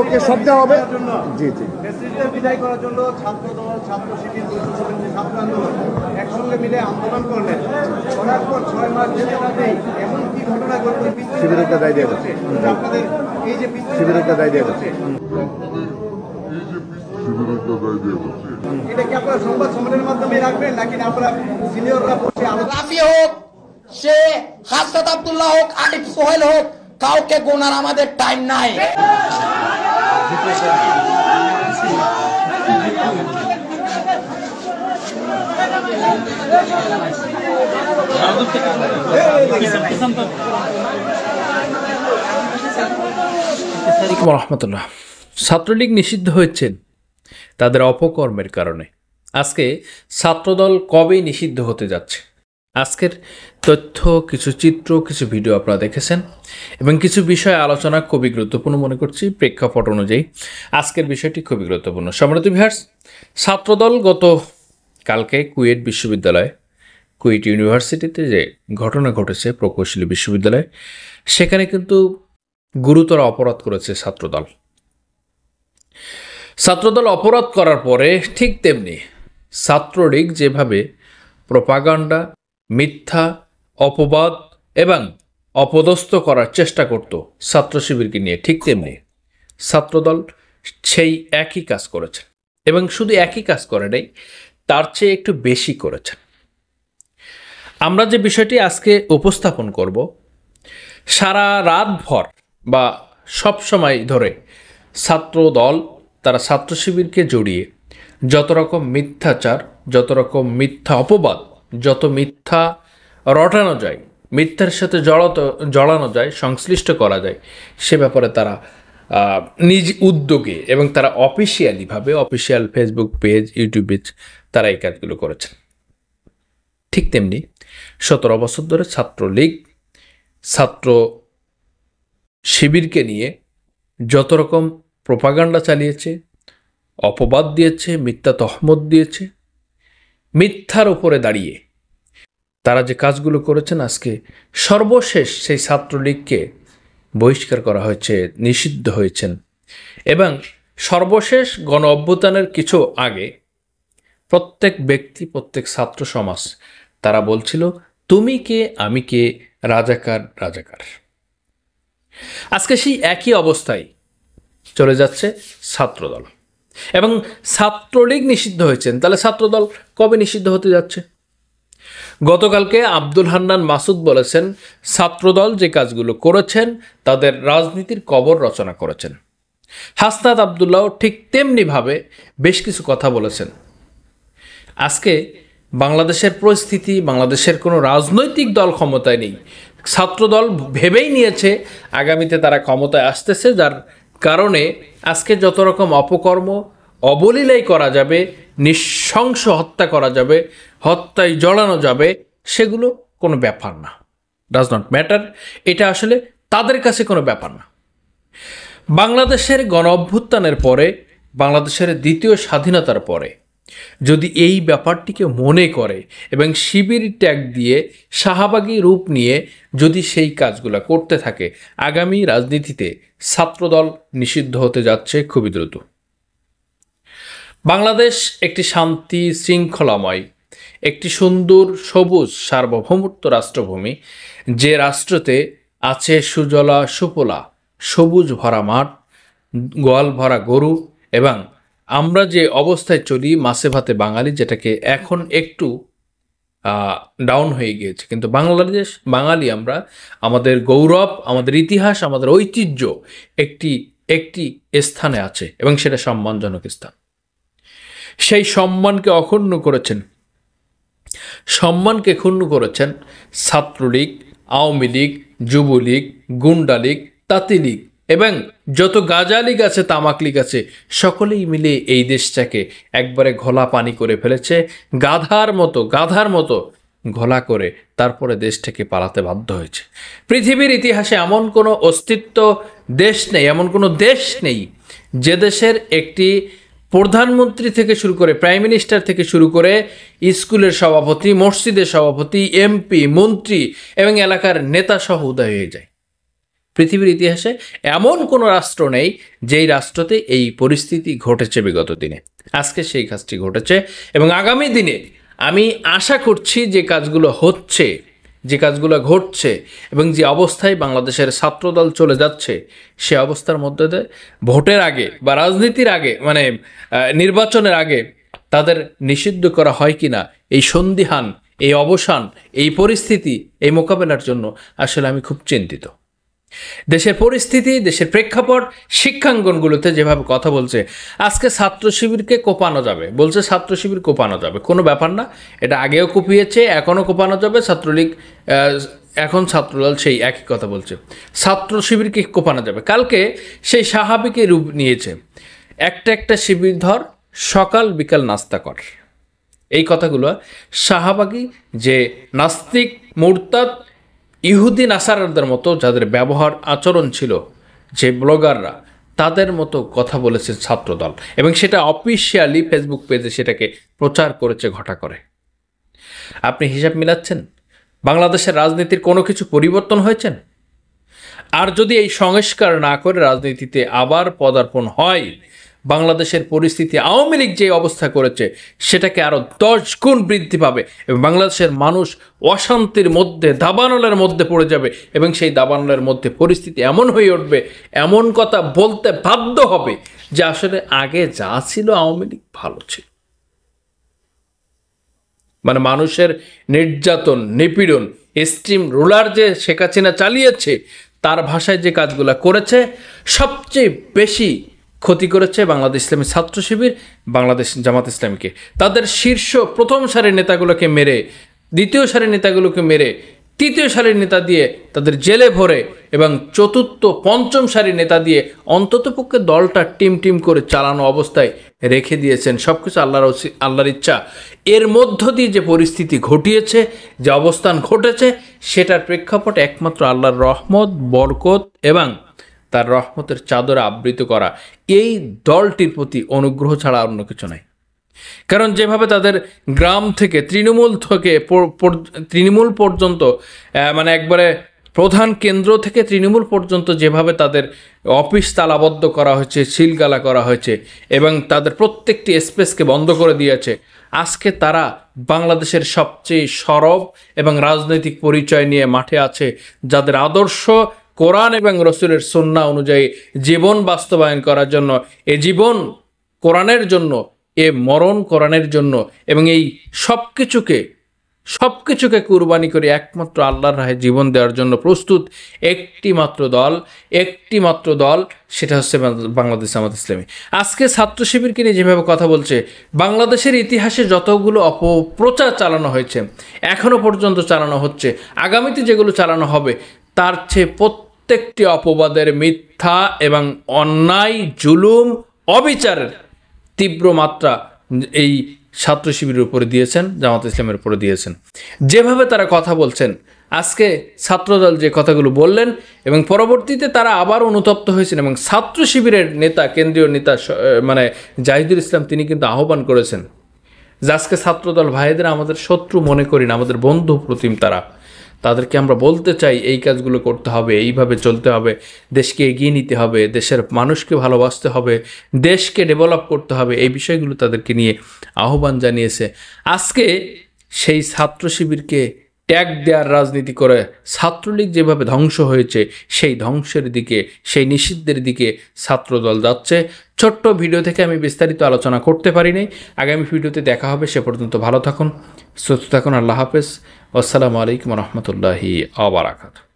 ওকে সব দেওয়া হবে। জি জি, নেতৃত্বের বিদায় করার জন্য ছাত্র দল, ছাত্র শিবির, ছাত্র আন্দোলন একসঙ্গে মিলে আন্দোলন করলেন। করার পর 6 মাস যেতে না দেই এমন কি ঘটনা ঘটবে? শিবিরকে দায় দেওয়া হচ্ছে। আপনাদের এই যে শিবিরকে দায় দেওয়া হচ্ছে। এটা কি আপনারা সংবাদ সম্মেলনের মাধ্যমে রাখবেন নাকি আপনারা সিনিয়ররা বসে আলোচনা? রাফি হোক, সে হাসনাত আব্দুল্লাহ হোক, আরিফ সোহেল হোক, কাউকে গোনার আমাদের টাইম নাই। রহমতুল্লাহ। ছাত্রলীগ নিষিদ্ধ হয়েছেন তাদের অপকর্মের কারণে। আজকে ছাত্রদল কবে নিষিদ্ধ হতে যাচ্ছে, আজকের তথ্য, কিছু চিত্র, কিছু ভিডিও আপনারা দেখেছেন এবং কিছু বিষয় আলোচনা খুবই গুরুত্বপূর্ণ মনে করছি প্রেক্ষাপট অনুযায়ী। আজকের বিষয়টি খুবই গুরুত্বপূর্ণ। সম্মানিত ভিউয়ার্স, ছাত্রদল গত কালকে কুয়েট বিশ্ববিদ্যালয়, কুয়েট ইউনিভার্সিটিতে যে ঘটনা ঘটেছে প্রকৌশলী বিশ্ববিদ্যালয়ে, সেখানে কিন্তু গুরুতর অপরাধ করেছে ছাত্রদল। ছাত্রদল অপরাধ করার পরে ঠিক তেমনি ছাত্রলীগ যেভাবে প্রোপাগান্ডা, মিথ্যা, অপবাদ এবং অপদস্থ করার চেষ্টা করত ছাত্র শিবিরকে নিয়ে, ঠিক তেমনি ছাত্রদল সেই একই কাজ করেছে এবং শুধু একই কাজ করে নাই, তার চেয়ে একটু বেশি করেছেন। আমরা যে বিষয়টি আজকে উপস্থাপন করব, সারা রাতভর বা সব সময় ধরে ছাত্রদল তারা ছাত্র শিবিরকে জড়িয়ে যত রকম মিথ্যাচার, যত রকম মিথ্যা অপবাদ, যত মিথ্যা রটানো যায়, মিথ্যার সাথে জড়ানো যায়, সংশ্লিষ্ট করা যায়, সে ব্যাপারে তারা নিজ উদ্যোগে এবং তারা অফিসিয়ালিভাবে, official Facebook page, YouTube page, তারা এই কাজগুলো করেছেন। ঠিক তেমনি 17 বছর ধরে ছাত্রলীগ ছাত্র শিবিরকে নিয়ে যত রকম প্রোপাগান্ডা চালিয়েছে, অপবাদ দিয়েছে, মিথ্যা তহমত দিয়েছে, মিথ্যার উপরে দাঁড়িয়ে তারা যে কাজগুলো করেছেন, আজকে সর্বশেষ সেই ছাত্রলীগকে বহিষ্কার করা হয়েছে, নিষিদ্ধ হয়েছেন। এবং সর্বশেষ গণ অভ্যুত্থানের কিছু আগে প্রত্যেক ব্যক্তি, প্রত্যেক ছাত্র সমাজ তারা বলছিল তুমি কে, আমি কে, রাজাকার রাজাকার। আজকে সেই একই অবস্থায় চলে যাচ্ছে ছাত্রদল এবং ছাত্রলীগ নিষিদ্ধ হয়েছেন। তাহলে ছাত্রদল কবে নিষিদ্ধ হতে যাচ্ছে? গতকালকে আব্দুল হান্নান মাসুদ বলেছেন ছাত্রদল যে কাজগুলো করেছেন তাদের রাজনীতির কবর রচনা করেছেন। হাসনাত আব্দুল্লাহ ঠিক তেমনিভাবে বেশ কিছু কথা বলেছেন। আজকে বাংলাদেশের পরিস্থিতি, বাংলাদেশের কোনো রাজনৈতিক দল ক্ষমতায় নেই। ছাত্রদল ভেবেই নিয়েছে আগামীতে তারা ক্ষমতায় আসতেছে, যার কারণে আজকে যত রকম অপকর্ম, অবলীলাই করা যাবে, নৃশংস হত্যা করা যাবে, হত্যায় জড়ানো যাবে, সেগুলো কোনো ব্যাপার না, ডাজ নট ম্যাটার। এটা আসলে তাদের কাছে কোনো ব্যাপার না। বাংলাদেশের গণ অভ্যুত্থানের পরে, বাংলাদেশের দ্বিতীয় স্বাধীনতার পরে যদি এই ব্যাপারটিকে মনে করে এবং শিবির ট্যাগ দিয়ে শাহবাগী রূপ নিয়ে যদি সেই কাজগুলো করতে থাকে, আগামী রাজনীতিতে ছাত্রদল নিষিদ্ধ হতে যাচ্ছে খুবই দ্রুত। বাংলাদেশ একটি শান্তি শৃঙ্খলাময়, একটি সুন্দর সবুজ সার্বভৌমত্ব রাষ্ট্রভূমি, যে রাষ্ট্রতে আছে সুজলা সুফলা, সবুজ ভরা মাঠ, গোয়াল ভরা গরু এবং আমরা যে অবস্থায় চলি মাছে ভাতে বাঙালি, যেটাকে এখন একটু ডাউন হয়ে গিয়েছে, কিন্তু বাংলাদেশ বাঙালি আমরা, আমাদের গৌরব, আমাদের ইতিহাস, আমাদের ঐতিহ্য একটি স্থানে আছে এবং সেটা সম্মানজনক স্থান। সেই সম্মানকে অক্ষুণ্ণ করেছেন, সম্মানকে ক্ষুণ্ণ করেছেন ছাত্রলীগ, আওয়ামী লীগ, যুবলীগ, গুন্ডা লীগ, তাঁতি লীগ এবং যত গাঁজা লীগ আছে, তামাক লীগ আছে, সকলেই মিলে এই দেশটাকে একবারে ঘোলা পানি করে ফেলেছে। গাধার মতো ঘোলা করে তারপরে দেশটাকে পালাতে বাধ্য হয়েছে। পৃথিবীর ইতিহাসে এমন কোনো অস্তিত্ব দেশ নেই, এমন কোনো দেশ নেই যে দেশের একটি প্রধানমন্ত্রী থেকে শুরু করে, প্রাইম মিনিস্টার থেকে শুরু করে, স্কুলের সভাপতি, মসজিদের সভাপতি, এমপি, মন্ত্রী এবং এলাকার নেতা সহ উদয় হয়ে যায়। পৃথিবীর ইতিহাসে এমন কোনো রাষ্ট্র নেই যেই রাষ্ট্রতে এই পরিস্থিতি ঘটেছে বিগত দিনে। আজকে সেই কাজটি ঘটেছে এবং আগামী দিনে আমি আশা করছি যে কাজগুলো হচ্ছে, যে কাজগুলো ঘটছে এবং যে অবস্থায় বাংলাদেশের ছাত্রদল চলে যাচ্ছে, সে অবস্থার মধ্যে দিয়ে ভোটের আগে বা রাজনীতির আগে মানে নির্বাচনের আগে তাদের নিষিদ্ধ করা হয় কি না, এই সন্দিহান, এই অবসান, এই পরিস্থিতি, এই মোকাবেলার জন্য আসলে আমি খুব চিন্তিত। দেশের পরিস্থিতি, দেশের প্রেক্ষাপট, শিক্ষাঙ্গনগুলোতে যেভাবে কথা বলছে, আজকে ছাত্র শিবিরকে কোপানো যাবে, বলছে ছাত্র শিবির কোপানো যাবে, কোনো ব্যাপার না, এটা আগেও কুপিয়েছে, এখনও কোপানো যাবে। ছাত্রলীগ এখন ছাত্রদল সেই একই কথা বলছে, ছাত্র শিবিরকে কোপানো যাবে। কালকে সেই স্বাভাবিকের রূপ নিয়েছে, একটা শিবির ধর, সকাল বিকাল নাস্তা কর, এই কথাগুলো শাহবাগী যে নাস্তিক, মুরতাদ, ইহুদি নাসারাদের মতো যাদের ব্যবহার আচরণ ছিল, যে ব্লগাররা, তাদের মতো কথা বলেছে ছাত্রদল এবং সেটা অফিসিয়ালি ফেসবুক পেজে সেটাকে প্রচার করেছে ঘটা করে। আপনি হিসাব মিলাচ্ছেন বাংলাদেশের রাজনীতির কোনো কিছু পরিবর্তন হয়েছেন? আর যদি এই সংস্কার না করে রাজনীতিতে আবার পদার্পণ হয়, বাংলাদেশের পরিস্থিতি আওয়ামী লীগ যে অবস্থা করেছে সেটাকে আরও 10 গুণ বৃদ্ধি পাবে এবং বাংলাদেশের মানুষ অশান্তির মধ্যে, দাবানলের মধ্যে পড়ে যাবে এবং সেই দাবানলের মধ্যে পরিস্থিতি এমন হয়ে উঠবে, এমন কথা বলতে বাধ্য হবে যে আসলে আগে যা ছিল আওয়ামী লীগ ভালো ছিল। মানে মানুষের নির্যাতন, নিপীড়ন, স্ট্রিম রোলার যে শেখ হাসিনা চালিয়েছে, তার ভাষায় যে কাজগুলো করেছে, সবচেয়ে বেশি ক্ষতি করেছে বাংলাদেশ ইসলামী ছাত্র শিবির, বাংলাদেশ জামাত ইসলামীকে। তাদের শীর্ষ প্রথম সারির নেতাগুলোকে মেরে, দ্বিতীয় সারির নেতাগুলোকে মেরে, তৃতীয় সারির নেতা দিয়ে তাদের জেলে ভরে এবং চতুর্থ পঞ্চম সারির নেতা দিয়ে অন্ততপক্ষে দলটা টিম করে চালানো অবস্থায় রেখে দিয়েছেন। সব কিছু আল্লাহর ইচ্ছা। এর মধ্য দিয়ে যে পরিস্থিতি ঘটিয়েছে, যে অবস্থান ঘটেছে, সেটার প্রেক্ষাপটে একমাত্র আল্লাহর রহমত, বরকত এবং তার রহমতের চাদরে আবৃত করা এই দলটির প্রতি অনুগ্রহ ছাড়া অন্য কিছু নাই। কারণ যেভাবে তাদের গ্রাম থেকে তৃণমূল পর্যন্ত মানে একবারে প্রধান কেন্দ্র থেকে তৃণমূল পর্যন্ত যেভাবে তাদের অফিস তালাবদ্ধ করা হয়েছে, সিলগালা করা হয়েছে এবং তাদের প্রত্যেকটি স্পেসকে বন্ধ করে দিয়েছে, আজকে তারা বাংলাদেশের সবচেয়ে সরব এবং রাজনৈতিক পরিচয় নিয়ে মাঠে আছে, যাদের আদর্শ কোরআন এবং রসুলের সুন্নাহ অনুযায়ী জীবন বাস্তবায়ন করার জন্য, এ জীবন কোরআনের জন্য, এ মরণ কোরআনের জন্য এবং এই সবকিছুকে কুরবানি করে একমাত্র আল্লাহর রাহে জীবন দেওয়ার জন্য প্রস্তুত একটি মাত্র দল, সেটা হচ্ছে বাংলাদেশ জামাত ইসলামী। আজকে ছাত্র শিবিরকে নিয়ে যেভাবে কথা বলছে, বাংলাদেশের ইতিহাসে যতগুলো অপপ্রচার চালানো হয়েছে, এখনও পর্যন্ত চালানো হচ্ছে, আগামীতে যেগুলো চালানো হবে, তার চেয়ে প্রত্যেকটি অপবাদের, মিথ্যা এবং অন্যায়, জুলুম, অবিচারের তীব্র মাত্রা এই ছাত্র শিবিরের উপরে দিয়েছেন, জামাত ইসলামের উপরে দিয়েছেন। যেভাবে তারা কথা বলছেন, আজকে ছাত্রদল যে কথাগুলো বললেন এবং পরবর্তীতে তারা আবার অনুতপ্ত হয়েছেন এবং ছাত্র শিবিরের নেতা, কেন্দ্রীয় নেতা মানে জাহিদুল ইসলাম, তিনি কিন্তু আহ্বান করেছেন যে আজকে ছাত্রদল ভাইদের আমাদের শত্রু মনে করি না, আমাদের বন্ধু প্রতিম তাদেরকে আমরা বলতে চাই এই কাজগুলো করতে হবে, এইভাবে চলতে হবে, দেশকে এগিয়ে নিতে হবে, দেশের মানুষকে ভালোবাসতে হবে, দেশকে ডেভেলপ করতে হবে, এই বিষয়গুলো তাদেরকে নিয়ে আহ্বান জানিয়েছে। আজকে সেই ছাত্র শিবিরকে ট্যাগ দেওয়ার রাজনীতি করে ছাত্রলীগ যেভাবে ধ্বংস হয়েছে, সেই ধ্বংসের দিকে, সেই নিষিদ্ধের দিকে ছাত্রদল যাচ্ছে। ছোট্ট ভিডিও থেকে আমি বিস্তারিত আলোচনা করতে পারিনি। আগামী ভিডিওতে দেখা হবে। সে পর্যন্ত ভালো থাকুন, সুস্থ থাকুন। আল্লাহ হাফেজ। আসসালামু আলাইকুম রহমতুল্লাহি ওয়া বারাকাতুহু।